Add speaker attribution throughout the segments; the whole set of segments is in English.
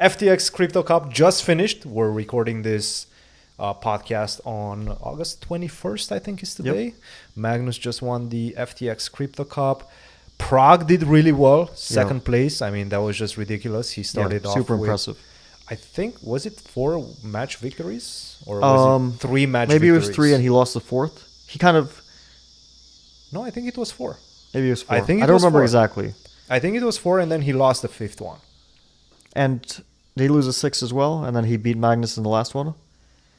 Speaker 1: FTX Crypto Cup just finished. We're recording this podcast on August 21st, I think is today.
Speaker 2: Yep.
Speaker 1: Magnus just won the FTX Crypto Cup. Prague did really well, second place. I mean, that was just ridiculous. He started off
Speaker 2: super
Speaker 1: with,
Speaker 2: impressive.
Speaker 1: I think, was it 4 match victories? Or was it 3 match
Speaker 2: maybe
Speaker 1: victories?
Speaker 2: Maybe it was 3 and he lost the 4th. He kind of...
Speaker 1: No, I think it was 4.
Speaker 2: Maybe it was 4.
Speaker 1: I think
Speaker 2: I don't remember exactly.
Speaker 1: I think it was 4 and then he lost the 5th one.
Speaker 2: And did he lose a 6 as well? And then he beat Magnus in the last one?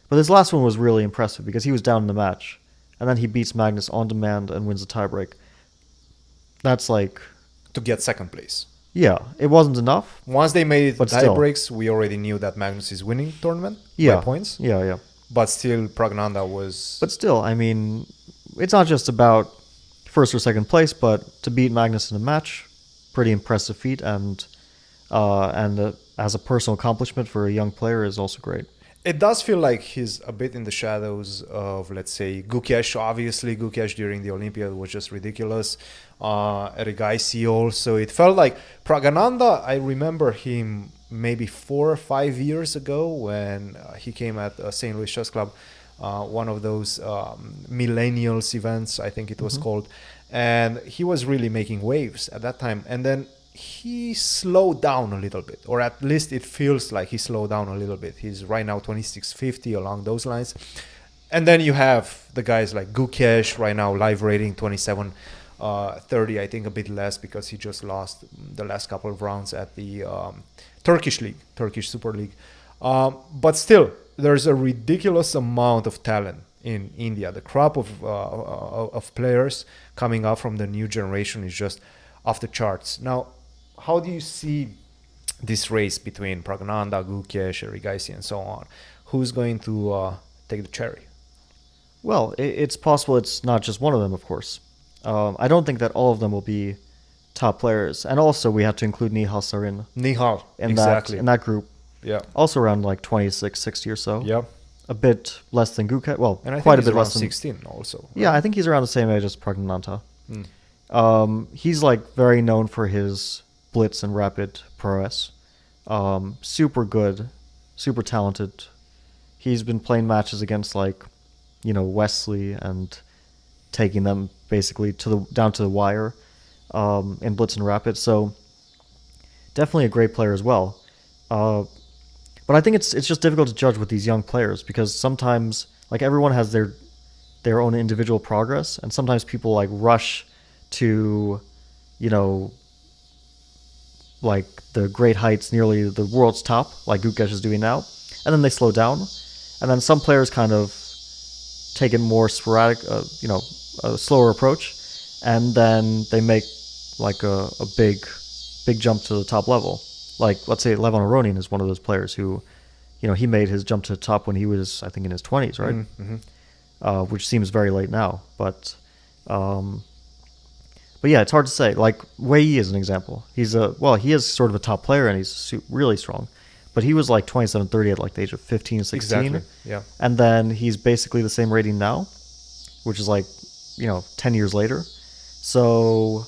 Speaker 2: But this last one was really impressive because he was down in the match. And then he beats Magnus on demand and wins the tiebreak. That's like...
Speaker 1: To get second place.
Speaker 2: Yeah, it wasn't enough.
Speaker 1: Once they made
Speaker 2: but
Speaker 1: tie breaks, we already knew that Magnus is winning tournament by points.
Speaker 2: Yeah.
Speaker 1: But still, Praggnanandhaa was...
Speaker 2: But still, I mean, it's not just about first or second place, but to beat Magnus in a match, pretty impressive feat, and as a personal accomplishment for a young player is also great.
Speaker 1: It does feel like he's a bit in the shadows of, let's say, Gukesh. Obviously, Gukesh during the Olympiad was just ridiculous. Erigaisi also. It felt like Praggnanandhaa, I remember him maybe 4 or 5 years ago when he came at St. Louis Chess Club, one of those millennials events, I think it was called. And he was really making waves at that time. And then he slowed down a little bit, or at least it feels like he slowed down a little bit. He's right now 2650 along those lines. And then you have the guys like Gukesh right now, live rating 2730, I think a bit less because he just lost the last couple of rounds at the Turkish Super League. But still, there's a ridiculous amount of talent in India. The crop of players coming up from the new generation is just off the charts. Now, how do you see this race between Praggnanandhaa, Gukesh, Erigaisi, and so on? Who's going to take the cherry?
Speaker 2: Well, it's possible it's not just one of them, of course. I don't think that all of them will be top players. And also, we have to include Nihal Sarin.
Speaker 1: Nihal,
Speaker 2: in
Speaker 1: exactly.
Speaker 2: In that group.
Speaker 1: Yeah.
Speaker 2: Also around like 26, 60 or so.
Speaker 1: Yeah.
Speaker 2: A bit less than Gukesh. Well,
Speaker 1: and I
Speaker 2: quite
Speaker 1: think
Speaker 2: a bit less than
Speaker 1: 16 also. Right?
Speaker 2: Yeah, I think he's around the same age as Praggnanandhaa. He's like very known for his blitz and rapid prowess. Super good, super talented. He's been playing matches against like, Wesley and taking them basically down to the wire in blitz and rapid. So definitely a great player as well. But I think it's just difficult to judge with these young players because sometimes like everyone has their own individual progress, and sometimes people like rush to, like the great heights, nearly the world's top, like Gukesh is doing now, and then they slow down, and then some players kind of take it more sporadic, a slower approach, and then they make like a big jump to the top level. Like let's say Levon Aronian is one of those players who, he made his jump to the top when he was, I think, in his 20s, right? Mm-hmm. Which seems very late now, but yeah, it's hard to say. Like Wei is an example. He is sort of a top player and he's really strong, but he was like 27-30 at like the age of 15, 16.
Speaker 1: Exactly. Yeah.
Speaker 2: And then he's basically the same rating now, which is like 10 years later. So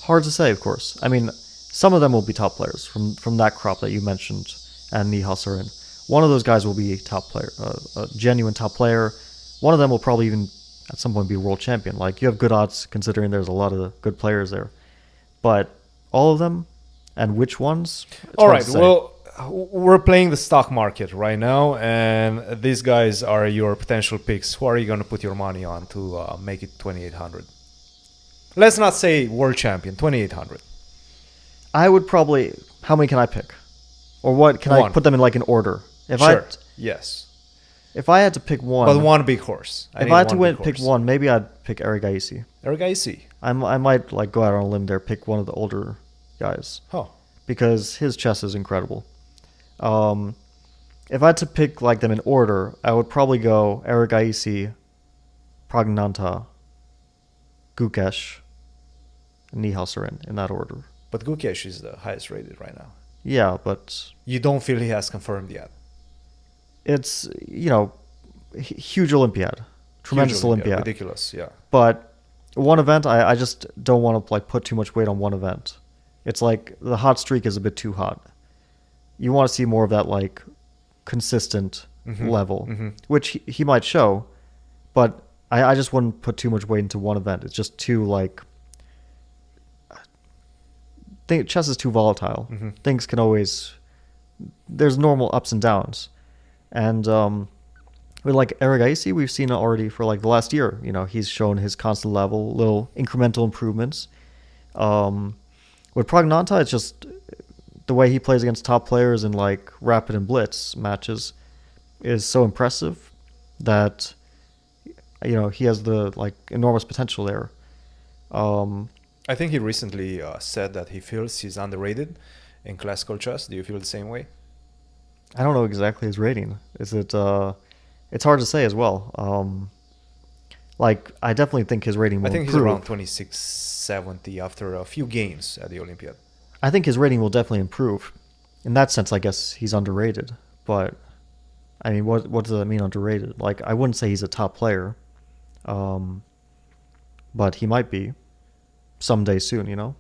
Speaker 2: hard to say, of course. I mean, some of them will be top players from that crop that you mentioned and Nihal Sarin. One of those guys will be top player, a genuine top player. One of them will probably even at some point be a world champion. Like you have good odds considering there's a lot of good players there. But all of them and which ones?
Speaker 1: All right. Well, we're playing the stock market right now, and these guys are your potential picks. Who are you going to put your money on to make it 2,800? Let's not say world champion, 2,800.
Speaker 2: I would probably... How many can I pick? Or what? Can I put them in like an order?
Speaker 1: Yes.
Speaker 2: If I had to pick one...
Speaker 1: But one big horse.
Speaker 2: If I had to pick one, maybe I'd pick Erigaisi.
Speaker 1: Erigaisi?
Speaker 2: I might like go out on a limb there, pick one of the older guys.
Speaker 1: Oh.
Speaker 2: Because his chess is incredible. If I had to pick like them in order, I would probably go Erigaisi, Praggnanandhaa, Gukesh, and Nihal Sarin in that order.
Speaker 1: But Gukesh is the highest rated right now.
Speaker 2: Yeah, but...
Speaker 1: You don't feel he has confirmed yet?
Speaker 2: It's, huge Olympiad. Tremendous Olympiad.
Speaker 1: Ridiculous, yeah.
Speaker 2: But one event, I just don't want to like put too much weight on one event. It's like the hot streak is a bit too hot. you want to see more of that like consistent level,
Speaker 1: Mm-hmm.
Speaker 2: which he might show, but I just wouldn't put too much weight into one event. It's just too like chess is too volatile.
Speaker 1: Mm-hmm.
Speaker 2: Things can always there's normal ups and downs, and with like Erigaisi, we've seen it already for like the last year. You know, he's shown his constant level, little incremental improvements. With Praggnanandhaa, it's just the way he plays against top players in like rapid and blitz matches is so impressive that you know he has the like enormous potential there.
Speaker 1: I think he recently said that he feels he's underrated in classical chess. Do you feel the same way?
Speaker 2: I don't know exactly his rating. Is it? It's hard to say as well. Like I definitely think his rating will
Speaker 1: I think he's
Speaker 2: improve.
Speaker 1: around 2670 after a few games at the Olympiad.
Speaker 2: I think his rating will definitely improve. In that sense, I guess he's underrated. But I mean, what does that mean, underrated? Like I wouldn't say he's a top player, but he might be someday soon. You know.